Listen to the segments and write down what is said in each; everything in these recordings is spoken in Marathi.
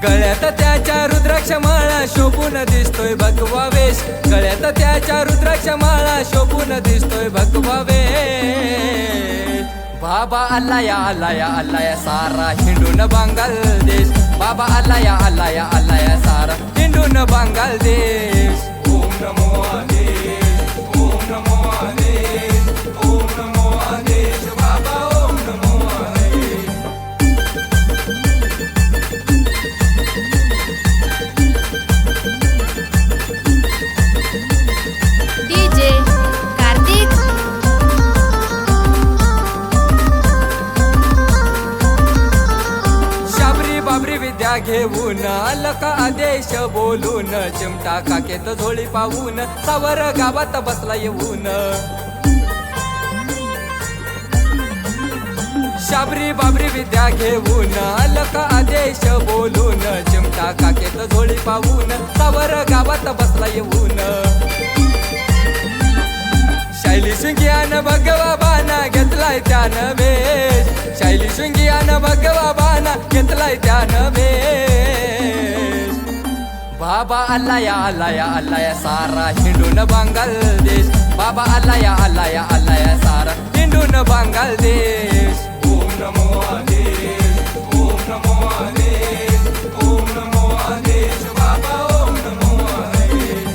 गळ्यात त्याच्या रुद्राक्ष माळा शोभून दिसतोय भगवा वेश, गळ्यात त्याच्या रुद्राक्ष माळा शोभून दिसतोय भगवा वेश। बाबा आला या सारा हिंडून बांगलादेश, बाबा आला या सारा हिंडून बांगलादेश। ओम नमो आदेश, ओम नमो आदेश, ओम नमो आदेश, बाबा ओम नमो आदेश। डीजे कार्तिक शाबरी बाबरी विद्या घेऊन अलका आदेश बोलून, चिमटा काकेत झोळी पाहून सावर गावात बसला येऊन। शाबरी बाबरी विद्या घेऊन अलका आदेश बोलून, चिमटा काकेत झोळी पाहून सावर गावात बसला येऊन। शैली शृंगियान भगवा बाना घेतलाय त्यानं वेश, शैली शृंगियान भगवा बाना घेतलाय त्यानं वेश। बाबा आला या सारा हिंडून बांगलादेश, बाबा आला या सारा हिंडून बांगलादेश। ओम नमो आदेश, ओम नमो आदेश, ओम नमो आदेश, बाबा ओम नमो आदेश।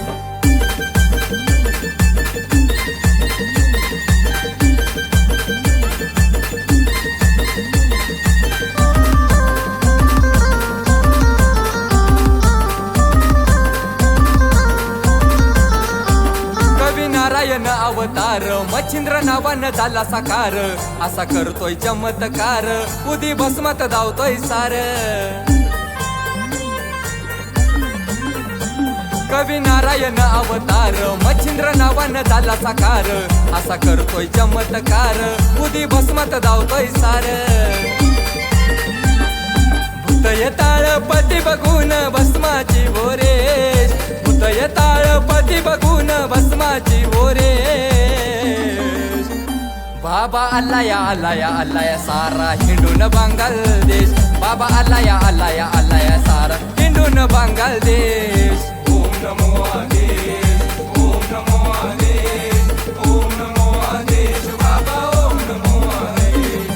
नारायण अवतार मच्छिंद्र नावानं झाला साकार, असा करतोय चमत्कार उदी भस्मात धावतोय सार। कवी नारायण अवतार मच्छिंद्र नावानं झाला साकार, असा करतोय चमत्कार उदी भस्मात धावतोय सार। भूतय ताळपती बघून भस्माची बोरेश, भूतय ताळपती बघून भस्माची बोरेश। बाबा आला या सारा हिंडून बांगलादेश, बाबा आला या सारा हिंडून बांगलादेश। ओम नमो आदेश, ओम नमो आदेश, ओम नमो आदेश, बाबा ओम नमो आदेश।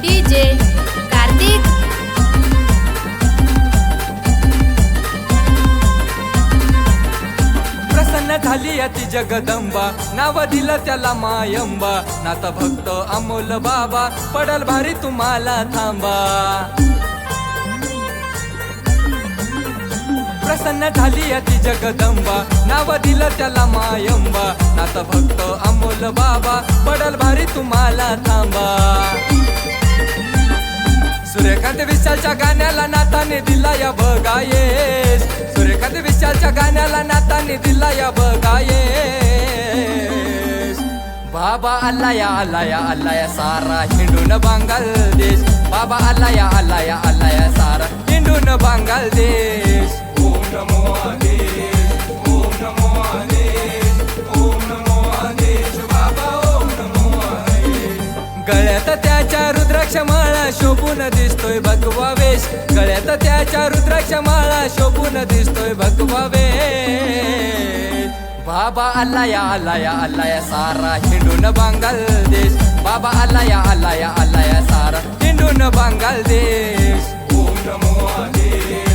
डीजे कार्तिक प्रसन्न झाली ती जगदंबा, नाव दिलं त्याला मायंबा, नाता भक्त अमोल बाबा पडल भारी तुम्हाला थांबा। प्रसन्न झाली ती जगदंबा, नाव दिलं त्याला मायंबा, नाता भक्त अमोल बाबा पडल भारी तुम्हाला थांबा। सूर्यकांत विशालच्या गाण्याला नाताने दिला या बघायेस, सूर्यकांत विशालच्या गाण्याला नाताने दिला या बघायेस। बाबा आला या सारा हिंडून बांगलादेश, बाबा आला या सारा हिंडून बांगलादेश। ओम नमो आदेश, ओम नमो आदेश, ओम नमो आदेश, बाबा ओम नमो आदेश। गळ्यात त्याच्या रुद्राक्ष माळा शोभून दिसतोय भगवा वेश, गळ्यात त्याच्या रुद्राक्ष माळा शोभून दिसतोय भगवा वेश। बाबा आला या सारा हिंडून बांगलादेश, बाबा आला या सारा हिंडून बांगलादेश। ओम नमो आदेश।